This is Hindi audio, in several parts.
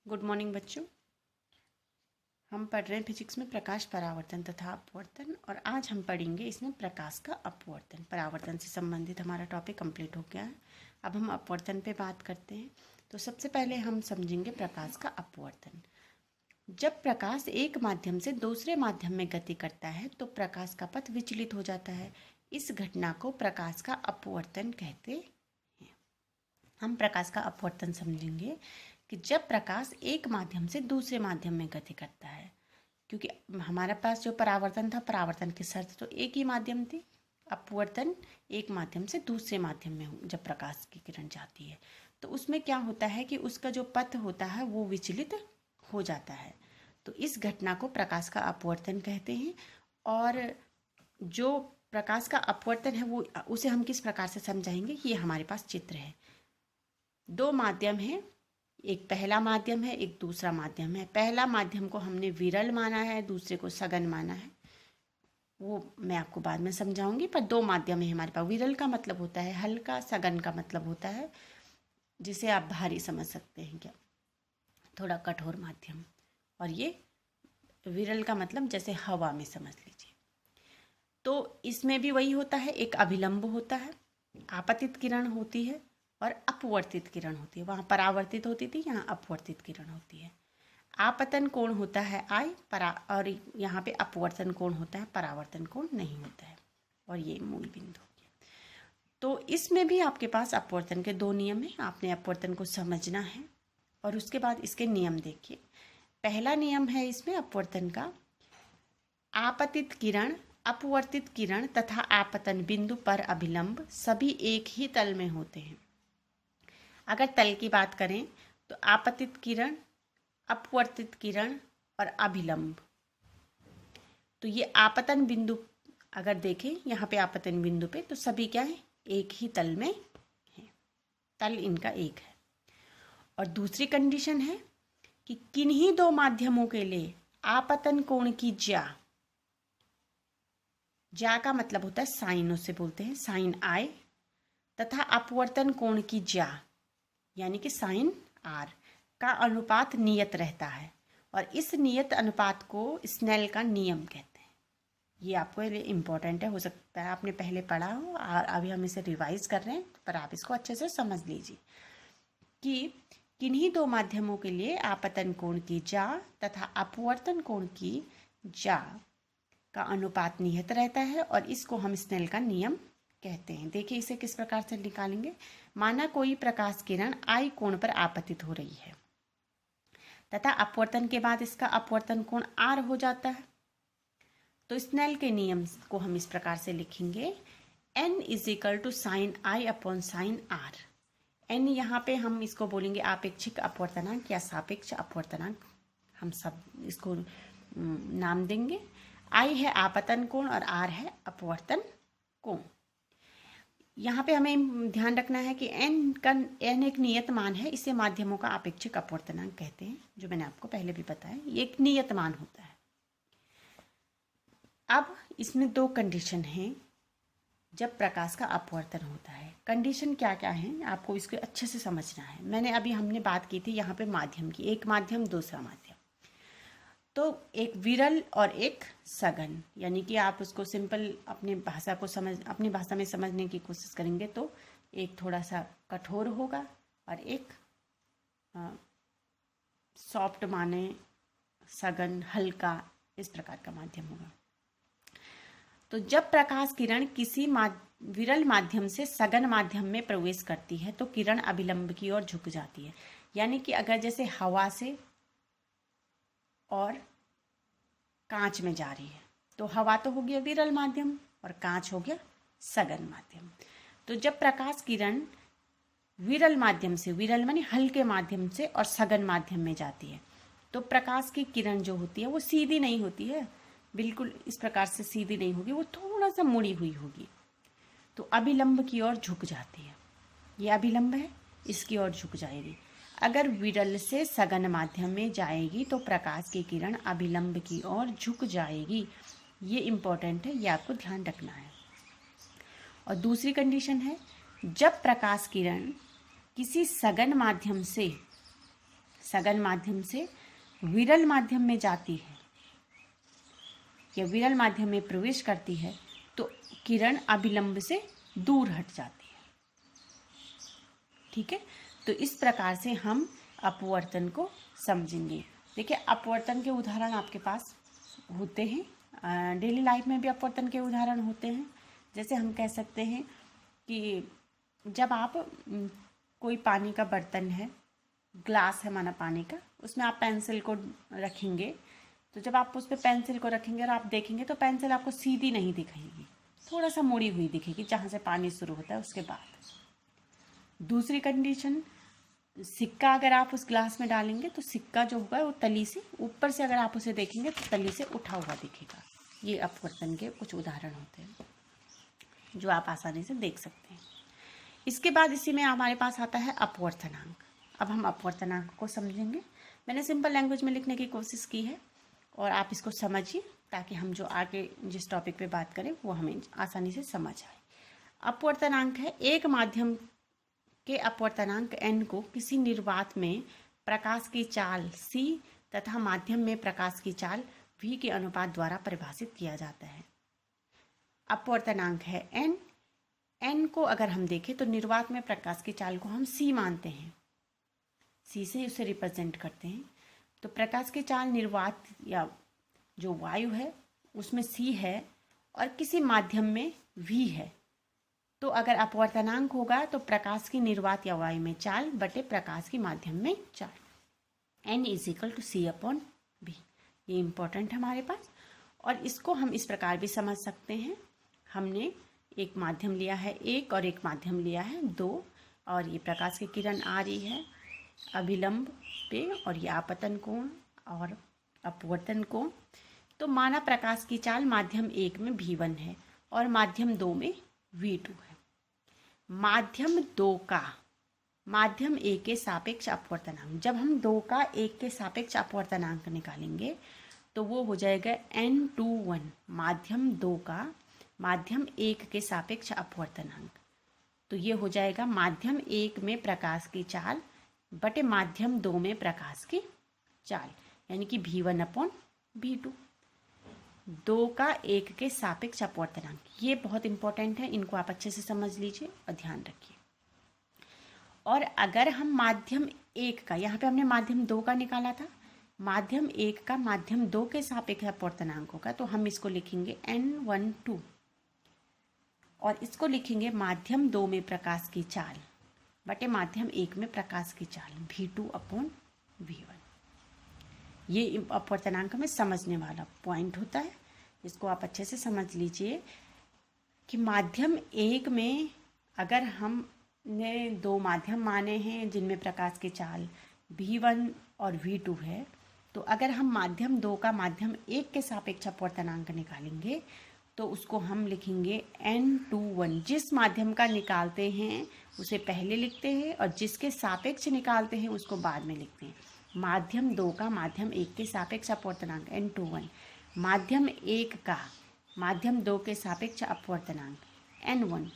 गुड मॉर्निंग बच्चों। हम पढ़ रहे हैं फिजिक्स में प्रकाश परावर्तन तथा अपवर्तन और आज हम पढ़ेंगे इसमें प्रकाश का अपवर्तन। परावर्तन से संबंधित हमारा टॉपिक कंप्लीट हो गया है। अब हम अपवर्तन पे बात करते हैं। तो सबसे पहले हम समझेंगे प्रकाश का अपवर्तन। जब प्रकाश एक माध्यम से दूसरे माध्यम में गति करता है तो प्रकाश का पथ विचलित हो जाता है। इस घटना को प्रकाश का अपवर्तन कहते हैं। हम प्रकाश का अपवर्तन समझेंगे कि जब प्रकाश एक माध्यम से दूसरे माध्यम में गति करता है, क्योंकि हमारे पास जो परावर्तन था, परावर्तन की शर्त तो एक ही माध्यम थी। अपवर्तन एक माध्यम से दूसरे माध्यम में जब प्रकाश की किरण जाती है तो उसमें क्या होता है कि उसका जो पथ होता है वो विचलित हो जाता है। तो इस घटना को प्रकाश का अपवर्तन कहते हैं। और जो प्रकाश का अपवर्तन है वो उसे हम किस प्रकार से समझाएंगे, ये हमारे पास चित्र है। दो माध्यम है, एक पहला माध्यम है, एक दूसरा माध्यम है। पहला माध्यम को हमने विरल माना है, दूसरे को सघन माना है। वो मैं आपको बाद में समझाऊंगी। पर दो माध्यम है हमारे पास। विरल का मतलब होता है हल्का, सघन का मतलब होता है जिसे आप भारी समझ सकते हैं, क्या थोड़ा कठोर माध्यम। और ये विरल का मतलब जैसे हवा में समझ लीजिए। तो इसमें भी वही होता है, एक अभिलंब होता है, आपतित किरण होती है और अपवर्तित किरण होती है। वहाँ परावर्तित होती थी, यहाँ अपवर्तित किरण होती है। आपतन कोण होता है आई और यहाँ पे अपवर्तन कोण होता है, परावर्तन कोण नहीं होता है। और ये मूल बिंदु हो गया। तो इसमें भी आपके पास अपवर्तन के दो नियम हैं। आपने अपवर्तन को समझना है और उसके बाद इसके नियम देखिए। पहला नियम है इसमें अपवर्तन का, आपतित किरण, अपवर्तित किरण तथा आपतन बिंदु पर अभिलंब सभी एक ही तल में होते हैं। अगर तल की बात करें तो आपतित किरण, अपवर्तित किरण और अभिलंब, तो ये आपतन बिंदु अगर देखें यहाँ पे आपतन बिंदु पे, तो सभी क्या है, एक ही तल में है, तल इनका एक है। और दूसरी कंडीशन है कि किन्हीं दो माध्यमों के लिए आपतन कोण की ज्या का मतलब होता है साइन, उससे बोलते हैं साइन आई, तथा अपवर्तन कोण की ज्या यानी कि साइन आर का अनुपात नियत रहता है। और इस नियत अनुपात को स्नेल का नियम कहते हैं। ये आपको इम्पोर्टेंट है, हो सकता है आपने पहले पढ़ा हो और अभी हम इसे रिवाइज कर रहे हैं, पर आप इसको अच्छे से समझ लीजिए कि किन्हीं दो माध्यमों के लिए आपतन कोण की ज्या तथा अपवर्तन कोण की ज्या का अनुपात नियत रहता है और इसको हम स्नेल का नियम कहते हैं। देखिए इसे किस प्रकार से निकालेंगे। माना कोई प्रकाश किरण आई कोण पर आपतित हो रही है तथा अपवर्तन के बाद इसका अपवर्तन कोण आर हो जाता है, तो स्नेल के नियम को हम इस प्रकार से लिखेंगे, n is equal to sine I upon sine R. n यहाँ पे हम इसको बोलेंगे आपेक्षिक अपवर्तनांक या सापेक्ष अपवर्तनांक, हम सब इसको नाम देंगे। I है आपतन कोण और R है अपवर्तन कोण। यहाँ पे हमें ध्यान रखना है कि n एक नियत मान है, इसे माध्यमों का आपेक्षिक अपवर्तनांक कहते हैं, जो मैंने आपको पहले भी बताया, ये एक नियत मान होता है। अब इसमें दो कंडीशन हैं जब प्रकाश का अपवर्तन होता है। कंडीशन क्या क्या है आपको इसको अच्छे से समझना है। हमने बात की थी यहाँ पे माध्यम की, एक माध्यम दूसरा माध्यम, तो एक विरल और एक सघन, यानी कि आप उसको सिंपल अपनी भाषा में समझने की कोशिश करेंगे तो एक थोड़ा सा कठोर होगा और एक सॉफ्ट माने सघन, हल्का, इस प्रकार का माध्यम होगा। तो जब प्रकाश किरण किसी विरल माध्यम से सघन माध्यम में प्रवेश करती है तो किरण अभिलंब की ओर झुक जाती है। यानी कि अगर जैसे हवा से और कांच में जा रही है, तो हवा तो हो गया विरल माध्यम और कांच हो गया सघन माध्यम। तो जब प्रकाश किरण विरल माध्यम से, विरल माने हल्के माध्यम से, और सघन माध्यम में जाती है तो प्रकाश की किरण जो होती है वो सीधी नहीं होती है, बिल्कुल इस प्रकार से सीधी नहीं होगी, वो थोड़ा सा मुड़ी हुई होगी, तो अभिलंब की ओर झुक जाती है। ये अभिलंब है, इसकी ओर झुक जाएगी। अगर विरल से सघन माध्यम में जाएगी तो प्रकाश की किरण अभिलंब की ओर झुक जाएगी। ये इम्पोर्टेंट है, ये आपको ध्यान रखना है। और दूसरी कंडीशन है, जब प्रकाश किरण किसी सघन माध्यम से सघन माध्यम से विरल माध्यम में जाती है या विरल माध्यम में प्रवेश करती है तो किरण अभिलंब से दूर हट जाती है। ठीक है, तो इस प्रकार से हम अपवर्तन को समझेंगे। देखिए, अपवर्तन के उदाहरण आपके पास होते हैं, डेली लाइफ में भी अपवर्तन के उदाहरण होते हैं। जैसे हम कह सकते हैं कि जब आप कोई पानी का बर्तन है, ग्लास है माना पानी का, उसमें आप पेंसिल को रखेंगे, तो जब आप उस पर पेंसिल को रखेंगे और आप देखेंगे तो पेंसिल आपको सीधी नहीं दिखेगी, थोड़ा सा मुड़ी हुई दिखेगी जहाँ से पानी शुरू होता है उसके बाद। दूसरी कंडीशन, सिक्का अगर आप उस ग्लास में डालेंगे तो सिक्का जो होगा वो तली से ऊपर से, अगर आप उसे देखेंगे तो तली से उठा हुआ दिखेगा। ये अपवर्तन के कुछ उदाहरण होते हैं जो आप आसानी से देख सकते हैं। इसके बाद इसी में हमारे पास आता है अपवर्तनांक। अब हम अपवर्तनांक को समझेंगे। मैंने सिंपल लैंग्वेज में लिखने की कोशिश की है और आप इसको समझिए ताकि हम जो आगे जिस टॉपिक पे बात करें वो हमें आसानी से समझ आए। अपवर्तनांक है एक माध्यम के अपवर्तनांक n को किसी निर्वात में प्रकाश की चाल c तथा माध्यम में प्रकाश की चाल v के अनुपात द्वारा परिभाषित किया जाता है। अपवर्तनांक है n को अगर हम देखें तो निर्वात में प्रकाश की चाल को हम c मानते हैं, c से उसे रिप्रेजेंट करते हैं। तो प्रकाश की चाल निर्वात या जो वायु है उसमें c है और किसी माध्यम में v है, तो अगर अपवर्तनांक होगा तो प्रकाश की निर्वात या वायु में चाल बटे प्रकाश की माध्यम में चाल, n = c/v। ये इम्पोर्टेंट है हमारे पास। और इसको हम इस प्रकार भी समझ सकते हैं, हमने एक माध्यम लिया है 1 और एक माध्यम लिया है 2, और ये प्रकाश की किरण आ रही है अभिलंब पे और ये आपतन कोण और अपवर्तन कोण। तो माना प्रकाश की चाल माध्यम 1 में v1 है और माध्यम 2 में v2 है। माध्यम 2 का माध्यम 1 के सापेक्ष अपवर्तनांक, जब हम 2 का 1 के सापेक्ष अपवर्तनांक निकालेंगे तो वो हो जाएगा n21। माध्यम 2 का माध्यम 1 के सापेक्ष अपवर्तनांक, तो ये हो जाएगा माध्यम 1 में प्रकाश की चाल बटे माध्यम 2 में प्रकाश की चाल, यानी कि v1/v2। 2 का 1 के सापेक्ष अपवर्तनांक, ये बहुत इंपॉर्टेंट है, इनको आप अच्छे से समझ लीजिए और ध्यान रखिए। और अगर हम माध्यम 1 का, यहाँ पे हमने माध्यम 2 का निकाला था, माध्यम 1 का माध्यम 2 के सापेक्ष अपवर्तनांक होगा, तो हम इसको लिखेंगे n12 और इसको लिखेंगे माध्यम 2 में प्रकाश की चाल बटे माध्यम 1 में प्रकाश की चाल v2/v1। ये अपवर्तनांक में समझने वाला पॉइंट होता है, इसको आप अच्छे से समझ लीजिए कि माध्यम 1 में अगर हमने 2 माध्यम माने हैं जिनमें प्रकाश की चाल v1 और v2 है, तो अगर हम माध्यम 2 का माध्यम 1 के सापेक्ष अपवर्तनांक निकालेंगे तो उसको हम लिखेंगे n21। जिस माध्यम का निकालते हैं उसे पहले लिखते हैं और जिसके सापेक्ष निकालते हैं उसको बाद में लिखते हैं। माध्यम 2 का माध्यम 1 के सापेक्ष अपवर्तनांक n21, माध्यम 1 का माध्यम 2 के सापेक्ष अपवर्तनांक n12,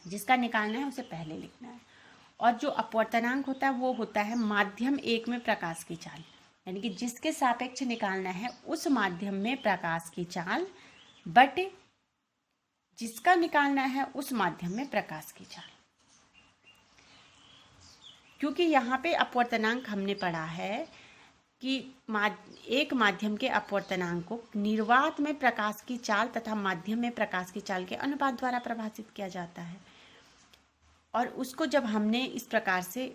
जिसका निकालना है उसे पहले लिखना है। और जो अपवर्तनांक होता है वो होता है माध्यम 1 में प्रकाश की चाल, यानी कि जिसके सापेक्ष निकालना है उस माध्यम में प्रकाश की चाल बटे जिसका निकालना है उस माध्यम में प्रकाश की चाल। क्योंकि यहाँ पे अपवर्तनांक हमने पढ़ा है कि एक माध्यम के अपवर्तनांक को निर्वात में प्रकाश की चाल तथा माध्यम में प्रकाश की चाल के अनुपात द्वारा परिभाषित किया जाता है। और उसको जब हमने इस प्रकार से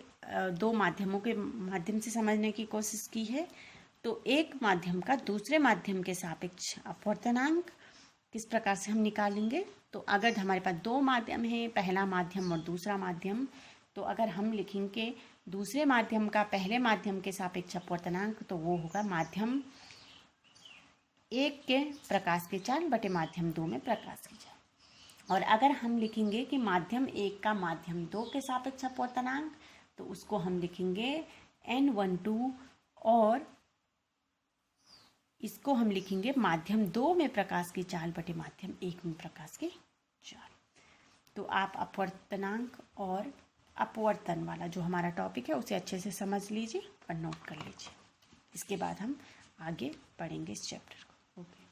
2 माध्यमों के माध्यम से समझने की कोशिश की है, तो एक माध्यम का दूसरे माध्यम के सापेक्ष अपवर्तनांक किस प्रकार से हम निकालेंगे। तो अगर हमारे पास 2 माध्यम हैं, पहला माध्यम और दूसरा माध्यम, तो अगर हम लिखेंगे दूसरे माध्यम का पहले माध्यम के सापेक्ष अपवर्तनांक, तो वो होगा माध्यम 1 के प्रकाश की चाल बटे माध्यम 2 में प्रकाश की चाल। और अगर हम लिखेंगे कि माध्यम 1 का माध्यम 2 के सापेक्ष अपवर्तनांक, तो उसको हम लिखेंगे n12 और इसको हम लिखेंगे माध्यम 2 में प्रकाश की चाल बटे माध्यम 1 में प्रकाश की चाल। तो आप अपवर्तनांक और अपवर्तन वाला जो हमारा टॉपिक है उसे अच्छे से समझ लीजिए और नोट कर लीजिए। इसके बाद हम आगे पढ़ेंगे इस चैप्टर को। ओके।